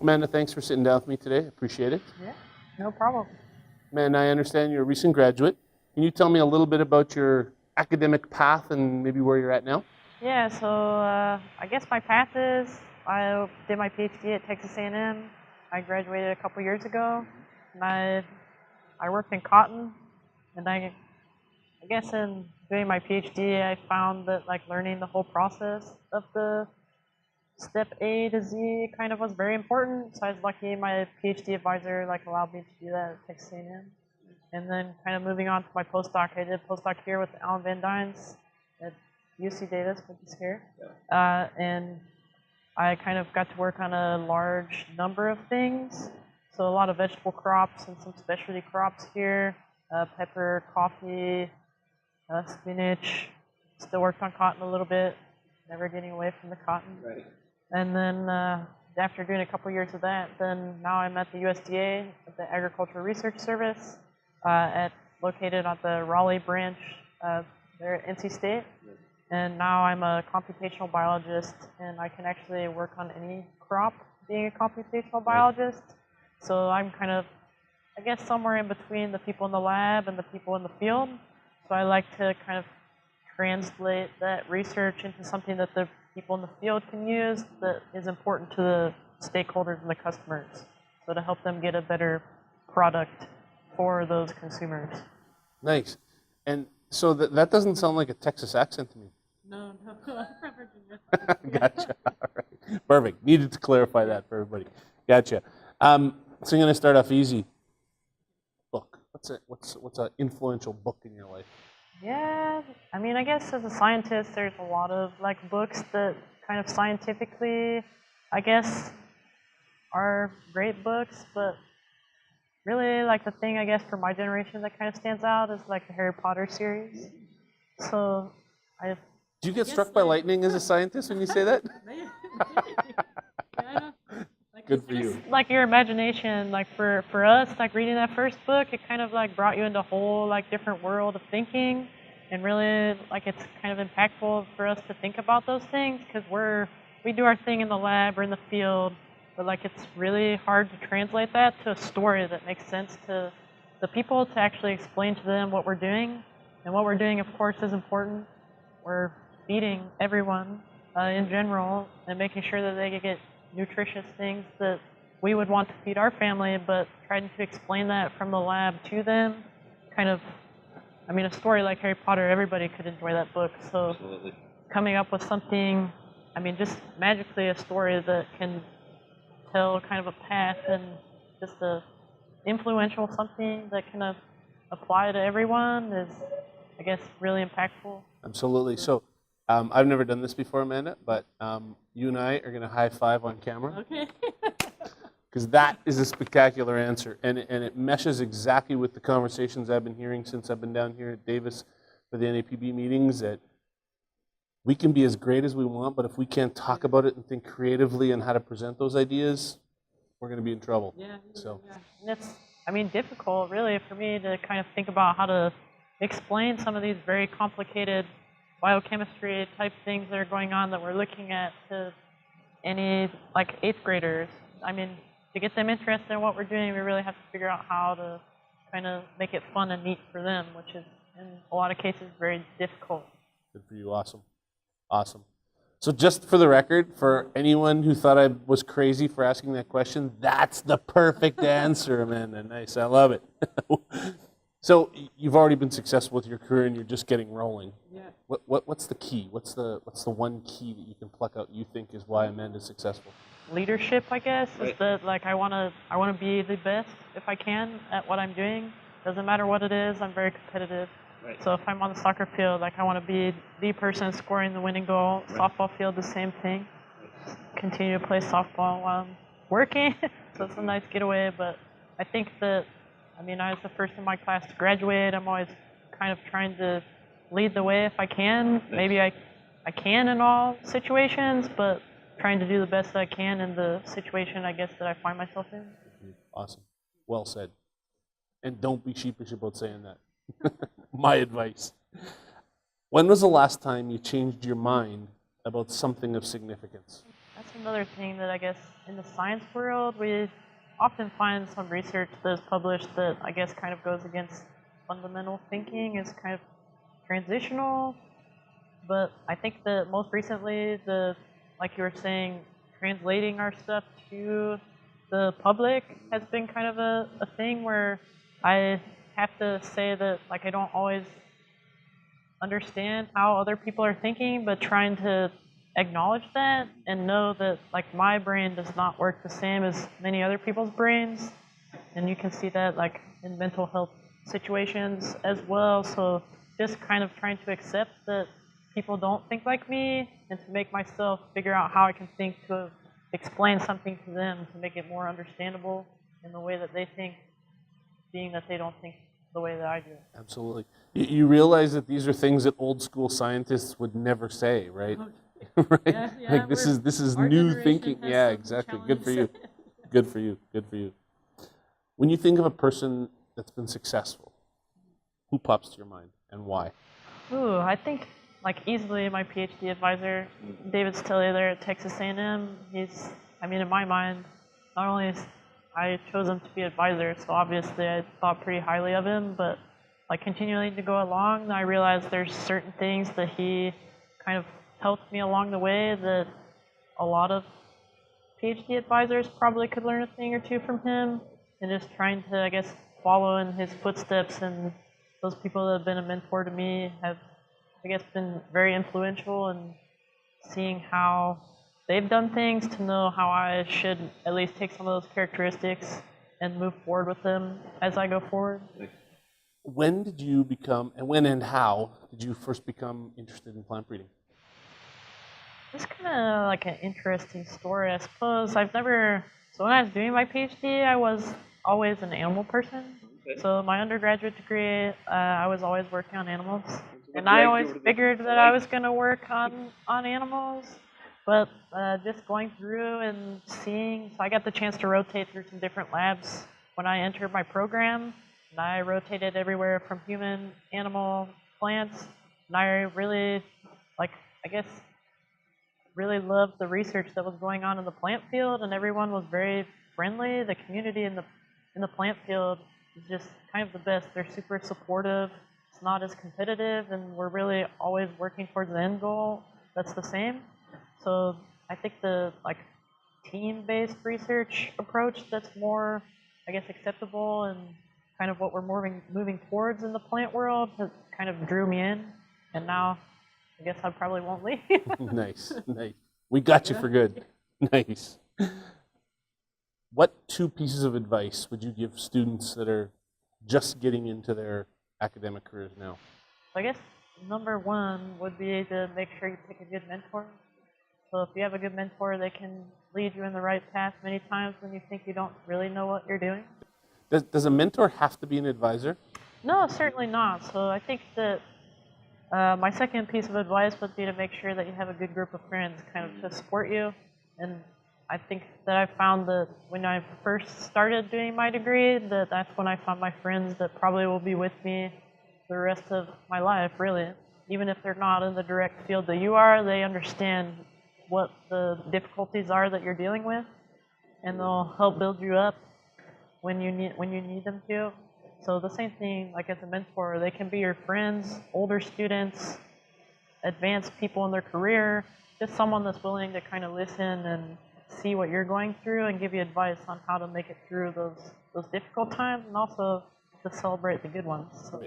Amanda, thanks for sitting down with me today. Appreciate it. Yeah, no problem. Amanda, I understand you're a recent graduate. Can you tell me a little bit about your academic path and maybe where you're at now? Yeah, so I guess my path is I did my PhD at Texas A&M. I graduated a couple years ago, and I worked in cotton, and I guess in doing my PhD, I found that like learning the whole process of the step A to Z kind of was very important. So I was lucky my PhD advisor like allowed me to do that at Texas A&M. And then kind of moving on to my postdoc, I did a postdoc here with Alan Van Dynes at UC Davis, which is here. And I kind of got to work on a large number of things. So a lot of vegetable crops and some specialty crops here, pepper, coffee, spinach. Still worked on cotton a little bit, never getting away from the cotton. Right. And then after doing a couple years of that, then now I'm at the USDA, at the Agricultural Research Service, located at the Raleigh branch there at NC State. And now I'm a computational biologist, and I can actually work on any crop being a computational biologist. So I'm kind of, I guess, somewhere in between the people in the lab and the people in the field. So I like to kind of translate that research into something that the people in the field can use that is important to the stakeholders and the customers. So to help them get a better product for those consumers. Nice. And so that doesn't sound like a Texas accent to me. No, I'm from Virginia. Gotcha. All right. Perfect. Needed to clarify that for everybody. Gotcha. So I'm going to start off easy. Book. What's an influential book in your life? Yeah, I mean, I guess as a scientist, there's a lot of like books that kind of scientifically, I guess, are great books, but really like the thing, I guess, for my generation that kind of stands out is like the Harry Potter series. So Do you get struck by lightning as a scientist when you say that? Good for you. Like your imagination, like for us, like reading that first book, it kind of like brought you into a whole like different world of thinking, and really like it's kind of impactful for us to think about those things because we do our thing in the lab or in the field, but like it's really hard to translate that to a story that makes sense to the people to actually explain to them what we're doing, and what we're doing, of course, is important. We're feeding everyone in general and making sure that they get nutritious things that we would want to feed our family, but trying to explain that from the lab to them, kind of, I mean, a story like Harry Potter, everybody could enjoy that book. So Absolutely. Coming up with something, I mean, just magically a story that can tell kind of a path and just a influential something that can apply to everyone is, I guess, really impactful. Absolutely. So I've never done this before, Amanda, but you and I are going to high five on camera. Okay. Because that is a spectacular answer, and it meshes exactly with the conversations I've been hearing since I've been down here at Davis for the NAPB meetings, that we can be as great as we want, but if we can't talk about it and think creatively on how to present those ideas, we're going to be in trouble. Yeah. So. Yeah. And it's, I mean, difficult, really, for me to kind of think about how to explain some of these very complicated biochemistry type things that are going on that we're looking at to any like 8th graders. I mean, to get them interested in what we're doing, we really have to figure out how to kind of make it fun and neat for them, which is in a lot of cases very difficult. Good for you. Awesome. Awesome. So just for the record, for anyone who thought I was crazy for asking that question, that's the perfect answer, Amanda. Nice. I love it. So you've already been successful with your career and you're just getting rolling. Yeah. What's the key? What's the one key that you can pluck out you think is why Amanda's successful? Leadership, I guess, is that like I wanna be the best if I can at what I'm doing. Doesn't matter what it is, I'm very competitive. Right. So if I'm on the soccer field, like I want to be the person scoring the winning goal. Right. Softball field, the same thing. Continue to play softball while I'm working, so it's a nice getaway. But I think that, I mean, I was the first in my class to graduate. I'm always kind of trying to lead the way if I can. Maybe I can in all situations, but trying to do the best that I can in the situation, I guess, that I find myself in. Awesome. Well said. And don't be sheepish about saying that. My advice. When was the last time you changed your mind about something of significance? That's another thing that I guess in the science world we often find some research that is published that I guess kind of goes against fundamental thinking, is kind of transitional. But I think that most recently, like you were saying, translating our stuff to the public has been kind of a thing where I have to say that like I don't always understand how other people are thinking, but trying to acknowledge that and know that like my brain does not work the same as many other people's brains, and you can see that like in mental health situations as well. So just kind of trying to accept that people don't think like me, and to make myself figure out how I can think to explain something to them to make it more understandable in the way that they think, being that they don't think the way that I do. Absolutely. You realize that these are things that old school scientists would never say, right? Right? Yeah, Like this is our new generation thinking. has Yeah, some exactly. Good for you. challenges. Good for you. Good for you. When you think of a person that's been successful, who pops to your mind and why? Ooh, I think like easily my PhD advisor, David Stilley there at Texas A&M. He's, I mean, in my mind, not only is I chose him to be advisor, so obviously I thought pretty highly of him, but like continuing to go along, I realized there's certain things that he kind of helped me along the way that a lot of PhD advisors probably could learn a thing or two from him, and just trying to, I guess, follow in his footsteps. And those people that have been a mentor to me have, I guess, been very influential in seeing how they've done things to know how I should at least take some of those characteristics and move forward with them as I go forward. When did you become, and when and how did you first become interested in plant breeding? It's kind of like an interesting story, I suppose. So when I was doing my PhD, I was always an animal person. Okay. So my undergraduate degree, I was always working on animals. And I always figured that I was going to work on animals. But just going through and seeing, so I got the chance to rotate through some different labs when I entered my program. And I rotated everywhere from human, animal, plants. And I really, really loved the research that was going on in the plant field, and everyone was very friendly. The community in the plant field is just kind of the best. They're super supportive. It's not as competitive, and we're really always working towards the end goal that's the same. So I think the like team-based research approach that's more, I guess, acceptable and kind of what we're moving towards in the plant world has kind of drew me in, and now I guess I probably won't leave. Nice, nice. We got you for good. Nice. What two pieces of advice would you give students that are just getting into their academic careers now? I guess number one would be to make sure you pick a good mentor. So if you have a good mentor, they can lead you in the right path many times when you think you don't really know what you're doing. Does a mentor have to be an advisor? No, certainly not. So I think that my second piece of advice would be to make sure that you have a good group of friends kind of to support you. And I think that I found that when I first started doing my degree, that's when I found my friends that probably will be with me the rest of my life, really. Even if they're not in the direct field that you are, they understand what the difficulties are that you're dealing with, and they'll help build you up when you need them to. So the same thing, like as a mentor, they can be your friends, older students, advanced people in their career, just someone that's willing to kind of listen and see what you're going through and give you advice on how to make it through those difficult times, and also to celebrate the good ones. So.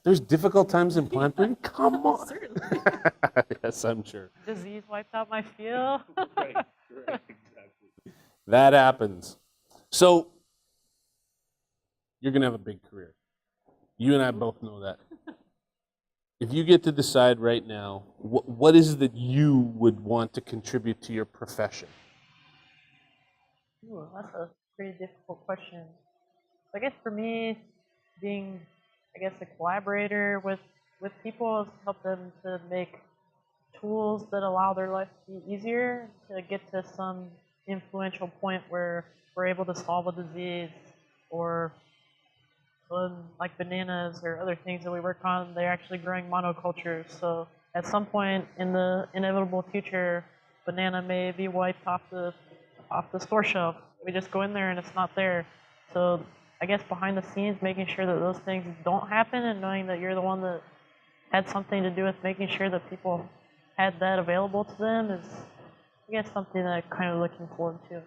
There's difficult times in plant breeding? Come on. Certainly. Yes, I'm sure. Disease wiped out my field. Right, exactly. That happens. So, you're going to have a big career. You and I both know that. If you get to decide right now, what is it that you would want to contribute to your profession? Ooh, that's a pretty difficult question. I guess for me, being, a collaborator with people has helped them to make tools that allow their life to be easier, to get to some influential point where we're able to solve a disease, or like bananas or other things that we work on, they're actually growing monocultures. So at some point in the inevitable future, banana may be wiped off the store shelf. We just go in there and it's not there. So I guess behind the scenes, making sure that those things don't happen and knowing that you're the one that had something to do with making sure that people had that available to them is, I guess, something that I'm kind of looking forward to.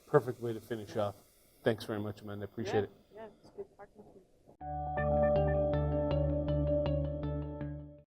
Perfect way to finish off. Thanks very much, Amanda. I appreciate it. Yeah, it's good talking to you.